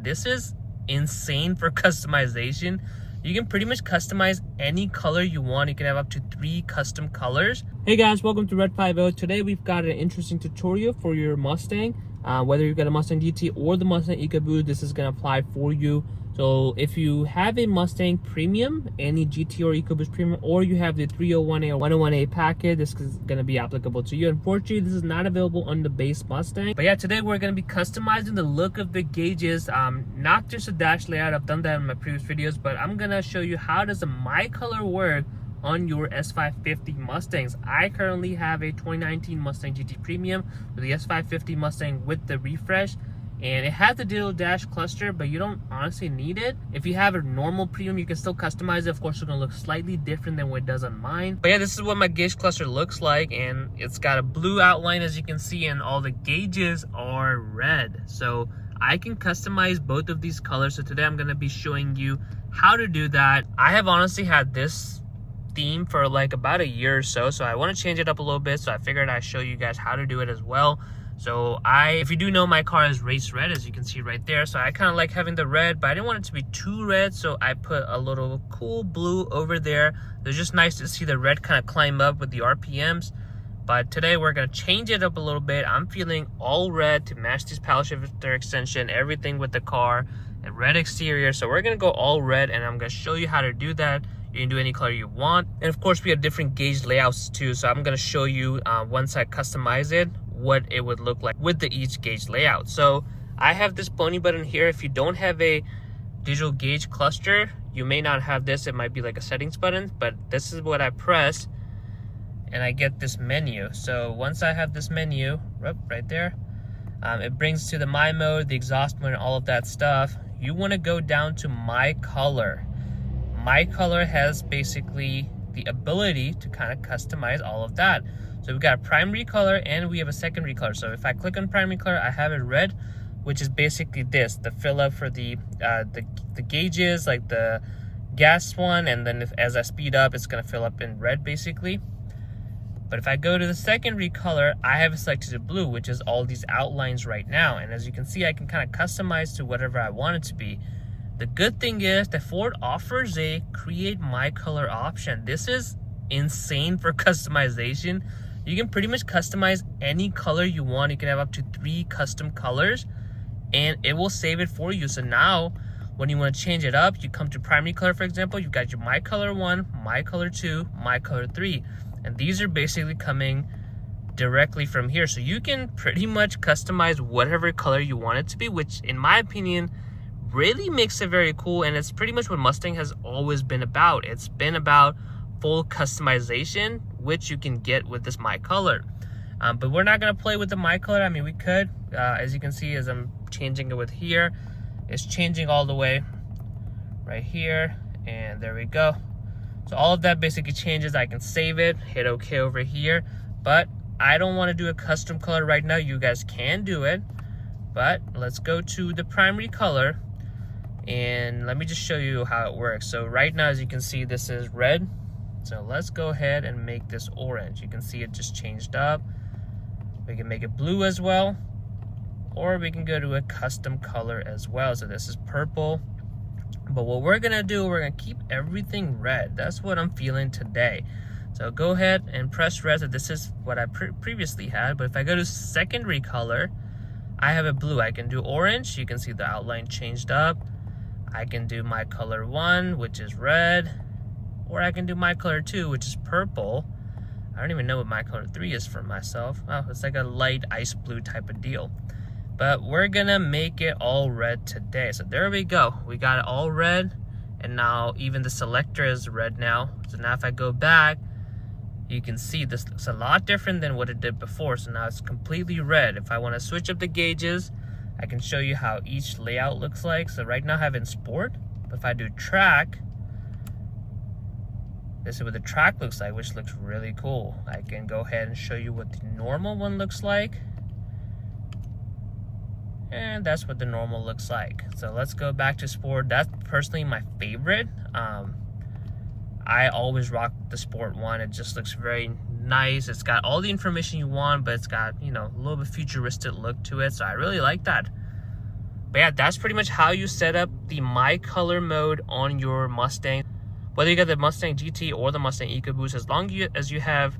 This is insane for customization. You can pretty much customize any color you want. You can have up to 3 custom colors. Hey guys, welcome to Red 50. Today we've got an interesting tutorial for your Mustang. Whether you've got a Mustang GT or the Mustang EcoBoost, this is going to apply for you. So if you have a Mustang Premium, any GT or EcoBoost Premium, or you have the 301A or 101A package, this is going to be applicable to you. Unfortunately, this is not available on the base Mustang. But yeah, today we're going to be customizing the look of the gauges, not just a dash layout. I've done that in my previous videos, but I'm going to show you how does the MyColor work on your S550 Mustangs. I currently have a 2019 Mustang GT Premium with the S550 Mustang with the refresh, and it has the digital dash cluster, but you don't honestly need it. If you have a normal Premium, you can still customize it. Of course, it's gonna look slightly different than what it does on mine. But yeah, this is what my gauge cluster looks like, and it's got a blue outline, as you can see, and all the gauges are red. So I can customize both of these colors. So today I'm gonna be showing you how to do that. I have honestly had this theme for like about a year or so, I want to change it up a little bit, so I figured I'd show you guys how to do it as well. So if you do know, my car is race red, as you can see right there. So I kind of like having the red, but I didn't want it to be too red, so I put a little cool blue over there. It's just nice to see the red kind of climb up with the RPMs. But today we're going to change it up a little bit. I'm feeling all red to match this paddle shifter extension, everything with the car, and red exterior. So we're going to go all red, and I'm going to show you how to do that. You can do any color you want. And of course, we have different gauge layouts too. So I'm going to show you once I customize it, what it would look like with the each gauge layout. So I have this pony button here. If you don't have a digital gauge cluster, you may not have this. It might be like a settings button, but this is what I press and I get this menu. So once I have this menu right there, it brings to the My mode, the exhaust mode, and all of that stuff. You want to go down to MyColor. MyColor has basically the ability to kind of customize all of that. So we've got a primary color and we have a secondary color. So if I click on primary color, I have it red, which is basically this, the fill up for the gauges, like the gas one, and then as I speed up, it's gonna fill up in red basically. But if I go to the secondary color, I have it selected to blue, which is all these outlines right now. And as you can see, I can kind of customize to whatever I want it to be. The good thing is that Ford offers a create MyColor option. This is insane for customization. You can pretty much customize any color you want. You can have up to 3 custom colors and it will save it for you. So now when you want to change it up, you come to primary color, for example, you've got your MyColor 1, MyColor 2, MyColor 3. And these are basically coming directly from here. So you can pretty much customize whatever color you want it to be, which in my opinion, really makes it very cool. And it's pretty much what Mustang has always been about. It's been about full customization, which you can get with this MyColor. But we're not going to play with the MyColor. I mean, we could. As you can see, as I'm changing it with here, it's changing all the way right here. And there we go. So all of that basically changes. I can save it, hit OK over here. But I don't want to do a custom color right now. You guys can do it. But let's go to the primary color. And let me just show you how it works. So right now, as you can see, this is red. So let's go ahead and make this orange. You can see it just changed up. We can make it blue as well, or we can go to a custom color as well. So this is purple. But what we're gonna do, we're gonna keep everything red. That's what I'm feeling today. So go ahead and press red. So this is what I previously had. But if I go to secondary color, I have a blue. I can do orange. You can see the outline changed up. I can do MyColor 1, which is red, or I can do MyColor 2, which is purple. I don't even know what MyColor 3 is for myself. Oh, it's like a light ice blue type of deal. But we're gonna make it all red today. So there we go. We got it all red, and now even the selector is red now. So now if I go back, you can see this looks a lot different than what it did before. So now it's completely red. If I want to switch up the gauges, I can show you how each layout looks like. So right now I have in sport, but if I do track, this is what the track looks like, which looks really cool. I can go ahead and show you what the normal one looks like. And that's what the normal looks like. So let's go back to sport. That's personally my favorite. I always rock the sport one. It just looks very nice. It's got all the information you want, but it's got, you know, a little bit futuristic look to it. So I really like that. But yeah, that's pretty much how you set up the MyColor mode on your Mustang. Whether you got the Mustang GT or the Mustang EcoBoost, as long as you have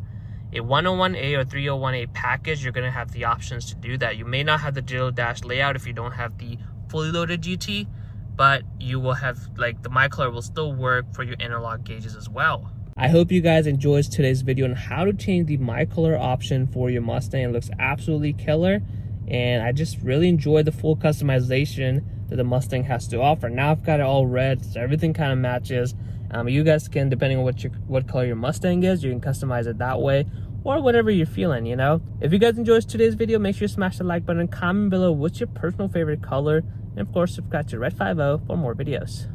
a 101A or 301A package, you're going to have the options to do that. You may not have the digital dash layout if you don't have the fully loaded GT, but you will have, like, the MyColor will still work for your analog gauges as well. I hope you guys enjoyed today's video on how to change the MyColor option for your Mustang. It looks absolutely killer, and I just really enjoy the full customization that the Mustang has to offer. Now I've got it all red, so everything kind of matches. You guys can, depending on what color your Mustang is, you can customize it that way, or whatever you're feeling, you know. If you guys enjoyed today's video, make sure you smash the like button and comment below what's your personal favorite color, and of course subscribe to Red 50 for more videos.